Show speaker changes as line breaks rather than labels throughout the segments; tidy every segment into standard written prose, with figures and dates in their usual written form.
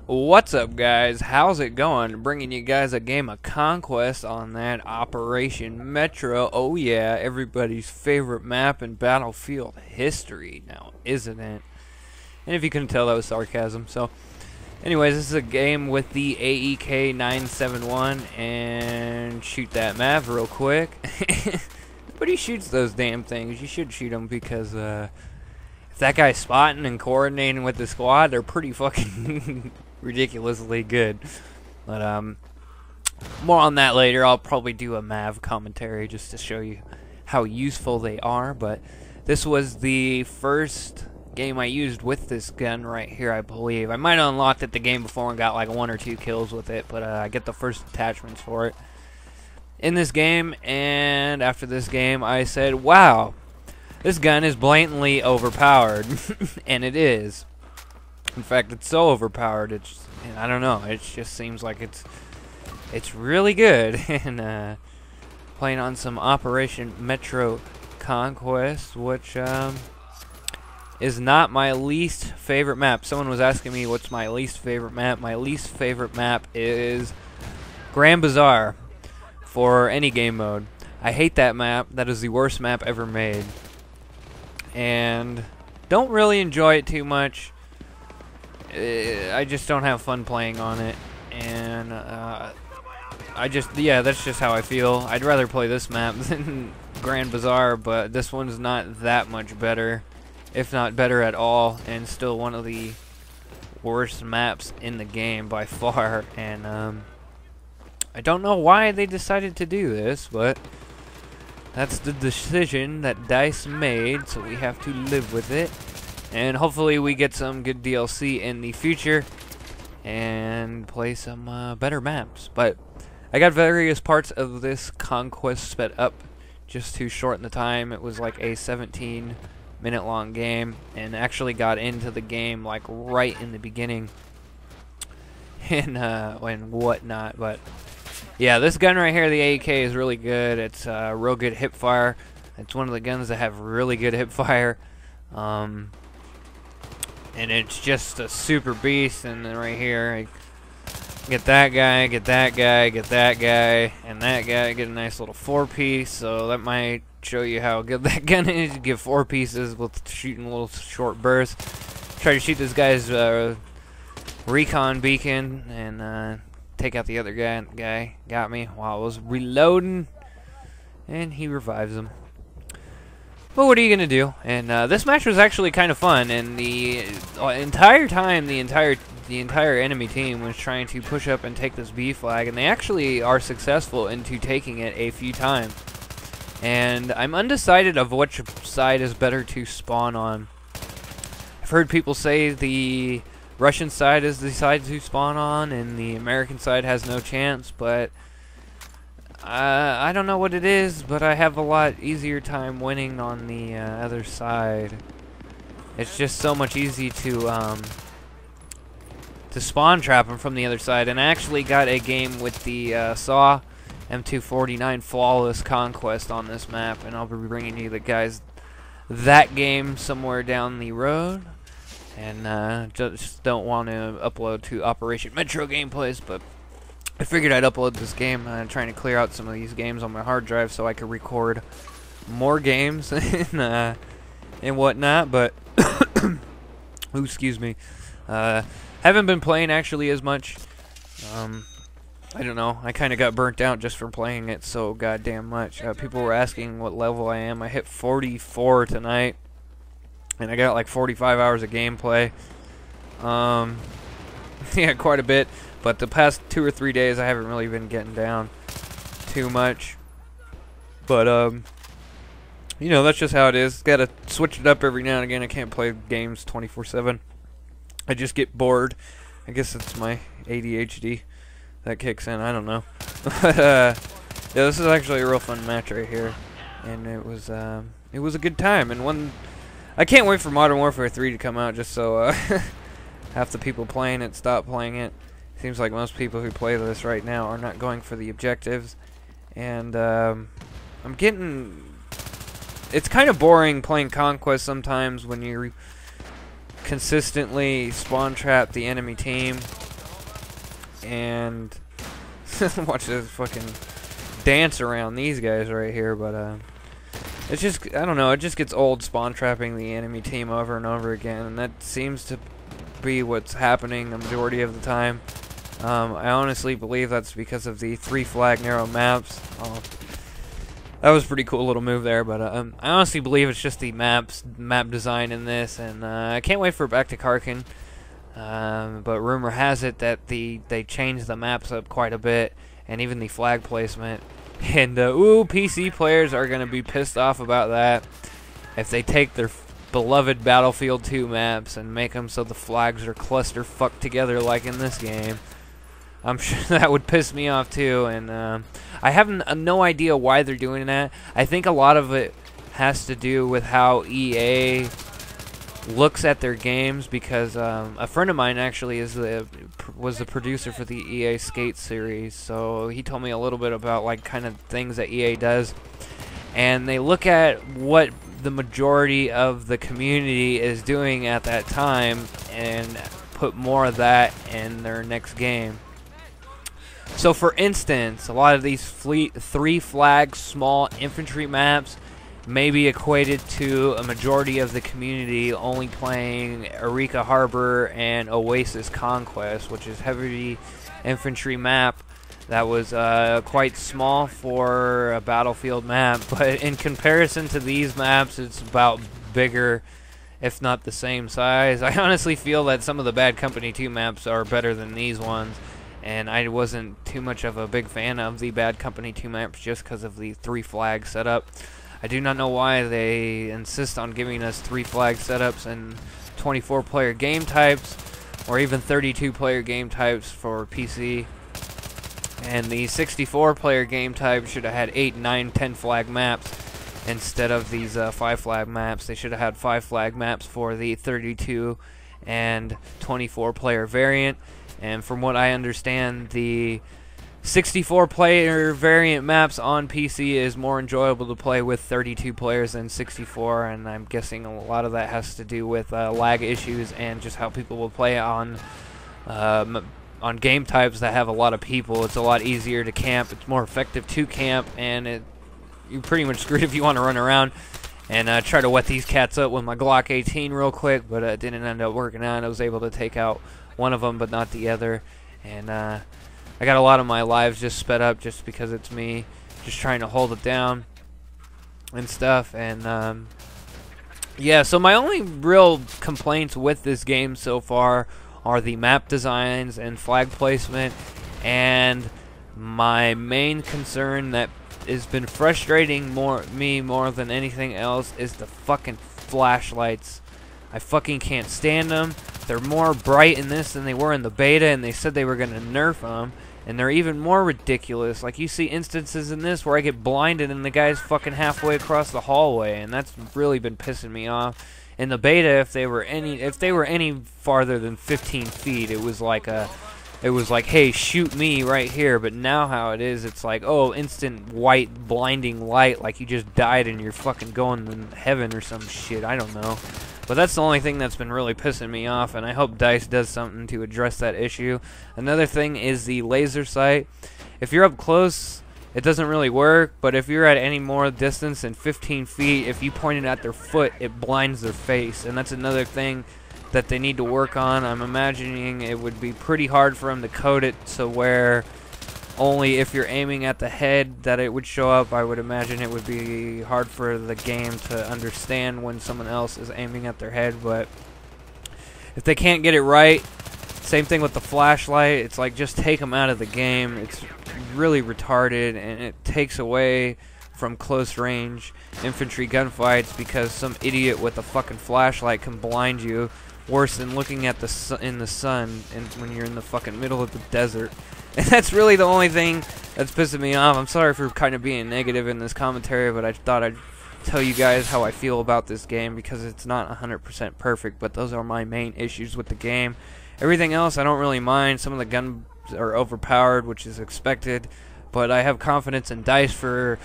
What's up, guys? How's it going? Bringing you guys a game of Conquest on that Operation Metro. Oh yeah, everybody's favorite map in Battlefield history now, isn't it? And if you couldn't tell, that was sarcasm. So, anyways, this is a game with the AEK-971, and shoot that map real quick. But he shoots those damn things. You should shoot them because, if that guy's spotting and coordinating with the squad, they're pretty fucking ridiculously good. But more on that later. I'll probably do a Mav commentary just to show you how useful they are. But this was the first game I used with this gun right here, I believe. I might have unlocked it the game before and got like 1 or 2 kills with it, but I get the first attachments for it in this game. And after this game, I said, wow, this gun is blatantly overpowered. And it is. In fact, it's so overpowered, I don't know, it just seems like it's really good. And playing on some Operation Metro Conquest, which is not my least favorite map. Someone was asking me what's my least favorite map. My least favorite map is Grand Bazaar for any game mode. I hate that map. That is the worst map ever made. And don't really enjoy it too much. I just don't have fun playing on it, and yeah, that's just how I feel. I'd rather play this map than Grand Bazaar, but this one's not that much better, if not better at all, and still one of the worst maps in the game by far. And I don't know why they decided to do this, but that's the decision that DICE made, so we have to live with it. And hopefully we get some good DLC in the future and play some better maps. But I got various parts of this Conquest sped up just to shorten the time. It was like a 17-minute long game, and actually got into the game like right in the beginning and whatnot. But yeah, this gun right here, the AEK, is really good. It's real good hip fire. It's one of the guns that have really good hip fire. And it's just a super beast. And then right here, I get that guy, get that guy, get that guy, and that guy. Get a nice little 4-piece. So that might show you how good that gun is. You get 4 pieces with shooting little short bursts. Try to shoot this guy's recon beacon and take out the other guy. And the guy got me while I was reloading, and he revives him. But what are you gonna do? And this match was actually kind of fun, and the entire time, the entire enemy team was trying to push up and take this B flag, and they actually are successful into taking it a few times. And I'm undecided of which side is better to spawn on. I've heard people say the Russian side is the side to spawn on, and the American side has no chance, but I don't know what it is, but I have a lot easier time winning on the other side. It's just so much easy to spawn trap them from the other side. And I actually got a game with the SAW M249 Flawless Conquest on this map, and I'll be bringing you the guys that game somewhere down the road. And just don't want to upload to Operation Metro gameplays, but I figured I'd upload this game. I'm trying to clear out some of these games on my hard drive so I could record more games and whatnot. But ooh, excuse me. Haven't been playing actually as much. I don't know. I kind of got burnt out just from playing it so goddamn much. People were asking what level I am. I hit 44 tonight, and I got like 45 hours of gameplay. Yeah, quite a bit. But the past 2 or 3 days, I haven't really been getting down too much. But, you know, that's just how it is. Gotta switch it up every now and again. I can't play games 24/7. I just get bored. I guess it's my ADHD that kicks in. I don't know. But, yeah, this is actually a real fun match right here. And it was a good time. And I can't wait for Modern Warfare 3 to come out just so half the people playing it stop playing it. Seems like most people who play this right now are not going for the objectives, and I'm getting... It's kind of boring playing Conquest sometimes when you consistently spawn trap the enemy team and watch this fucking dance around these guys right here. But it's just, I don't know, it just gets old spawn trapping the enemy team over and over again, and that seems to be what's happening the majority of the time. I honestly believe that's because of the 3 flag narrow maps. That was a pretty cool little move there, but I honestly believe it's just the map design in this, and I can't wait for Back to Karkin. But rumor has it that they changed the maps up quite a bit, and even the flag placement. And ooh, PC players are gonna be pissed off about that if they take their beloved Battlefield 2 maps and make them so the flags are cluster fucked together like in this game. I'm sure that would piss me off too, and I have no idea why they're doing that. I think a lot of it has to do with how EA looks at their games, because a friend of mine actually was the producer for the EA Skate series, so he told me a little bit about like kind of things that EA does, and they look at what the majority of the community is doing at that time and put more of that in their next game. So for instance, a lot of these 3 flag small infantry maps may be equated to a majority of the community only playing Eureka Harbor and Oasis Conquest, which is heavy infantry map that was quite small for a Battlefield map, but in comparison to these maps, it's about bigger, if not the same size. I honestly feel that some of the Bad Company 2 maps are better than these ones, and I wasn't too much of a big fan of the Bad Company 2 maps just because of the 3 flag setup. I do not know why they insist on giving us 3 flag setups and 24 player game types, or even 32 player game types for PC. And the 64 player game type should have had 8, 9, 10 flag maps instead of these 5 flag maps. They should have had 5 flag maps for the 32 and 24 player variant. And from what I understand, the 64 player variant maps on PC is more enjoyable to play with 32 players than 64, and I'm guessing a lot of that has to do with lag issues and just how people will play on game types that have a lot of people. It's a lot easier to camp, it's more effective to camp, and you're pretty much screwed if you want to run around and try to wet these cats up with my Glock 18 real quick, but it didn't end up working out. I was able to take out one of them but not the other, and I got a lot of my lives just sped up just because it's me just trying to hold it down and stuff. And yeah, so my only real complaints with this game so far are the map designs and flag placement, and my main concern that has been frustrating me more than anything else is the fucking flashlights. I fucking can't stand them. They're more bright in this than they were in the beta, and they said they were going to nerf them, and they're even more ridiculous. Like, you see instances in this where I get blinded and the guy's fucking halfway across the hallway, and that's really been pissing me off. In the beta, if they were any farther than 15 feet, it was like, hey, shoot me right here. But now how it is, it's like, oh, instant white blinding light, like you just died and you're fucking going to heaven or some shit. I don't know. But that's the only thing that's been really pissing me off, and I hope DICE does something to address that issue. Another thing is the laser sight. If you're up close, it doesn't really work, but if you're at any more distance than 15 feet, if you point it at their foot, it blinds their face, and that's another thing that they need to work on. I'm imagining it would be pretty hard for them to code it to where only if you're aiming at the head that it would show up. I would imagine it would be hard for the game to understand when someone else is aiming at their head, but if they can't get it right, same thing with the flashlight, it's like just take them out of the game. It's really retarded, and it takes away from close range infantry gunfights because some idiot with a fucking flashlight can blind you worse than looking at in the sun and when you're in the fucking middle of the desert. And that's really the only thing that's pissing me off. I'm sorry for kind of being negative in this commentary, but I thought I'd tell you guys how I feel about this game because it's not 100% perfect, but those are my main issues with the game. Everything else I don't really mind. Some of the guns are overpowered, which is expected, but I have confidence in DICE for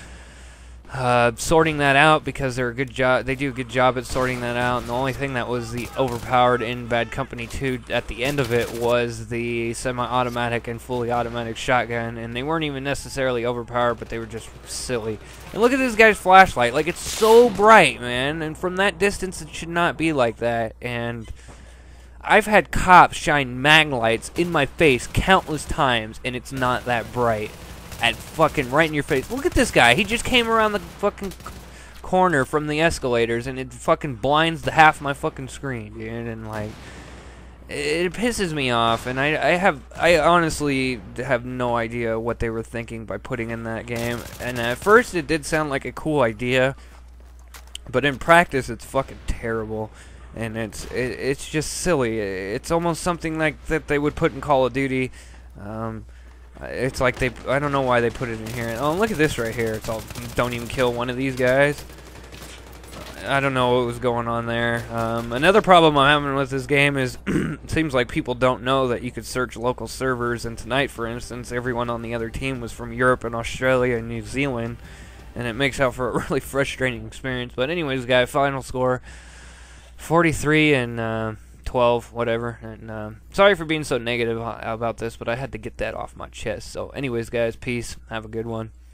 sorting that out, because they're a good job. They do a good job at sorting that out. And the only thing that was the overpowered in Bad Company 2 at the end of it was the semi-automatic and fully automatic shotgun, and they weren't even necessarily overpowered, but they were just silly. And look at this guy's flashlight. Like, it's so bright, man, and from that distance it should not be like that. And I've had cops shine mag lights in my face countless times, and it's not that bright. At fucking right in your face. Look at this guy. He just came around the fucking corner from the escalators, and it fucking blinds the half of my fucking screen, dude. And like, it pisses me off. And I honestly have no idea what they were thinking by putting in that game. And at first, it did sound like a cool idea, but in practice, it's fucking terrible. And it's just silly. It's almost something like that they would put in Call of Duty. It's like I don't know why they put it in here. Oh, look at this right here. It's all, don't even kill one of these guys. I don't know what was going on there. Another problem I'm having with this game is it seems like people don't know that you could search local servers, and tonight, for instance, everyone on the other team was from Europe and Australia and New Zealand, and it makes out for a really frustrating experience. But anyways, guys, final score 43 and 12, whatever. And sorry for being so negative about this, but I had to get that off my chest. So anyways, guys, peace. Have a good one.